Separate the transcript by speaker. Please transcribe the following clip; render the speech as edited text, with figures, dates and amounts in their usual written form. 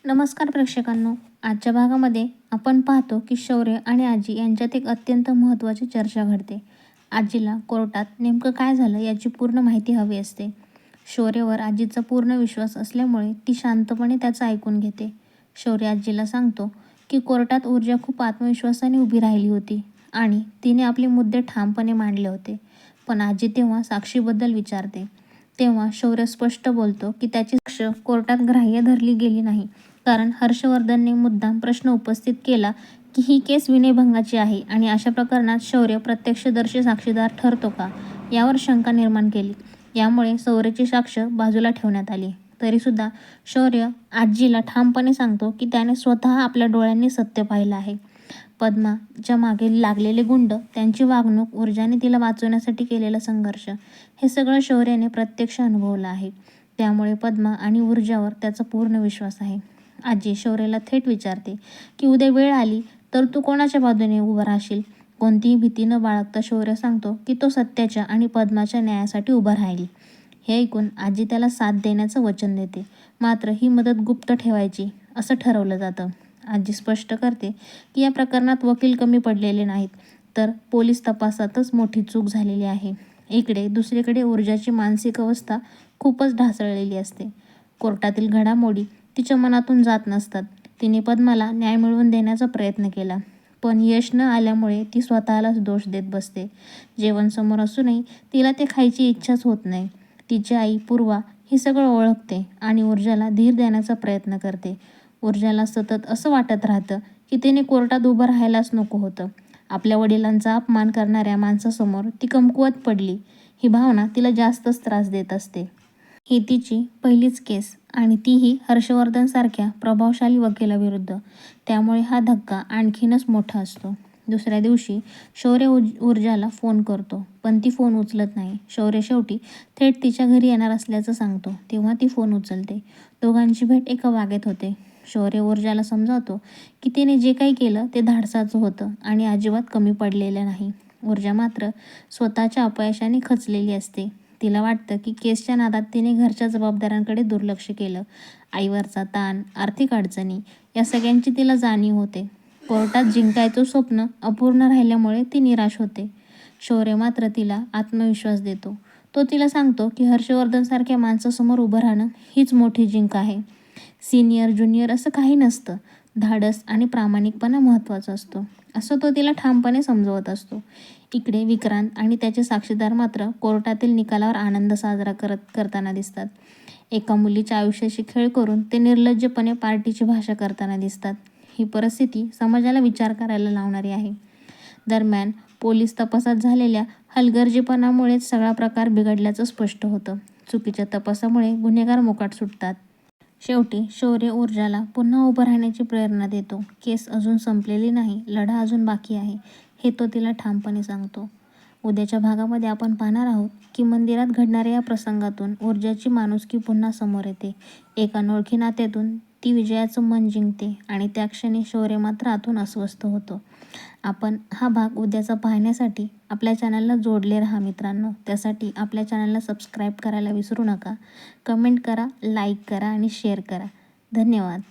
Speaker 1: नमस्कार प्रेक्षकांनो. आजच्या भागामध्ये आपण पाहतो की शौर्य आणि आजी यांच्यात एक अत्यंत महत्त्वाची चर्चा घडते. आजीला कोर्टात नेमकं काय झालं याची पूर्ण माहिती हवी असते. शौर्यवर आजीचा पूर्ण विश्वास असल्यामुळे ती शांतपणे त्याचं ऐकून घेते. शौर्य आजीला सांगतो की कोर्टात ऊर्जा खूप आत्मविश्वासाने उभी राहिली होती आणि तिने आपले मुद्दे ठामपणे मांडले होते. पण आजी तेव्हा साक्षीबद्दल विचारते. तेव्हा शौर्य स्पष्ट बोलतो की त्याची साक्ष कोर्टात ग्राह्य धरली गेली नाही, कारण हर्षवर्धनने मुद्दाम प्रश्न उपस्थित केला की ही केस विनयभंगाची आहे आणि अशा प्रकरणात शौर्य प्रत्यक्षदर्शी साक्षीदार ठरतो का, यावर शंका निर्माण केली. यामुळे शौर्याची साक्ष बाजूला ठेवण्यात आली. तरीसुद्धा शौर्य आजीला ठामपणे सांगतो की त्याने स्वतः आपल्या डोळ्यांनी सत्य पाहिलं आहे. पद्माच्या मागे लागलेले गुंड, त्यांची वागणूक, ऊर्जाने तिला वाचवण्यासाठी केलेला संघर्ष, हे सगळं शौर्याने प्रत्यक्ष अनुभवलं आहे. त्यामुळे पद्मा आणि ऊर्जावर त्याचा पूर्ण विश्वास आहे. आजी शौर्याला थेट विचारते की उद्या वेळ आली तर तू कोणाच्या बाजूने उभं राहशील. कोणतीही भीती न बाळगता शौर्य सांगतो की तो सत्याच्या आणि पद्माच्या न्यायासाठी उभा राहील. हे ऐकून आजी त्याला साथ देण्याचं वचन देते. मात्र ही मदत गुप्त ठेवायची असं ठरवलं जातं. आजी स्पष्ट करते की या प्रकरणात वकील कमी पडलेले नाहीत, तर पोलीस तपासातच मोठी चूक झालेली आहे. दुसरीकडे ऊर्जाची मानसिक अवस्था खूपच ढासळलेली असते. कोर्टातील घडामोडी तिच्या मनातून जात नसतात. तिने पद्माला न्याय मिळवून देण्याचा प्रयत्न केला, पण यश न आल्यामुळे ती स्वतःलाच दोष देत बसते. जेवण समोर असूनही तिला ते खायची इच्छाच होत नाही. तिची आई पूर्वा हे सगळं ओळखते आणि ऊर्जाला धीर देण्याचा प्रयत्न करते. ऊर्जाला सतत असं वाटत राहतं की तिने कोर्टात उभं राहायलाच नको होतं. आपल्या वडिलांचा अपमान करणाऱ्या माणसासमोर ती कमकुवत पडली, ही भावना तिला जास्तच त्रास देत असते. ही तिची पहिलीच केस आणि तीही हर्षवर्धनसारख्या प्रभावशाली वकिलाविरुद्ध. त्यामुळे हा धक्का आणखीनच मोठा असतो. दुसऱ्या दिवशी शौर्य ऊर्जाला फोन करतो, पण ती फोन उचलत नाही. शौर्य शेवटी थेट तिच्या घरी येणार असल्याचं सांगतो. तेव्हा ती फोन उचलते. दोघांची भेट एका बागेत होते. शौर्य ऊर्जाला समजावतो की तिने जे काही केलं ते धाडसाचं होतं आणि अजिबात कमी पडलेलं नाही. ऊर्जा मात्र स्वतःच्या अपयशाने खचलेली असते. तिला वाटतं की केसच्या नादात तिने घरच्या जबाबदाऱ्यांकडे दुर्लक्ष केलं. आईवरचा ताण, आर्थिक अडचणी, या सगळ्यांची तिला जाणीव होते. कोर्टात जिंकायचं स्वप्न अपूर्ण राहिल्यामुळे ती निराश होते. शौर्य मात्र तिला आत्मविश्वास देतो. तो तिला सांगतो की हर्षवर्धनसारख्या माणसासमोर उभं राहणं हीच मोठी जिंक आहे. सिनियर ज्युनियर असं काही नसतं. धाडस आणि प्रामाणिकपणा महत्त्वाचा असतो, असं तो तिला ठामपणे समजवत असतो. इकडे विक्रांत आणि त्याचे साक्षीदार मात्र कोर्टातील निकालावर आनंद साजरा करताना दिसतात. एका मुलीच्या आयुष्याशी खेळ करून ते निर्लज्जपणे पार्टीची भाषा करताना दिसतात. ही परिस्थिती समाजाला विचार करायला लावणारी आहे. दरम्यान पोलीस तपासात झालेल्या हलगर्जीपणामुळेच सगळा प्रकार बिघडल्याचं स्पष्ट होतं. चुकीच्या तपासामुळे गुन्हेगार मोकाट सुटतात. शेवटी शौर्य ऊर्जाला पुन्हा उभं राहण्याची प्रेरणा देतो. केस अजून संपलेली नाही, लढा अजून बाकी आहे, हे तो तिला ठामपणे सांगतो. उद्याच्या भागामध्ये आपण पाहणार आहोत की मंदिरात घडणाऱ्या या प्रसंगातून ऊर्जाची माणुसकी पुन्हा समोर येते. एका अनोळखी नात्यातून ती विजयाचं मन जिंकते आणि त्या क्षणी शौर्य मात्र आतून अस्वस्थ होतो. आपण हा भाग उद्याचा पाहण्यासाठी आपल्या चॅनलला जोडले राहा मित्रांनो. त्यासाठी आपल्या चॅनलला सबस्क्राईब करायला विसरू नका. कमेंट करा, लाईक करा आणि शेअर करा. धन्यवाद.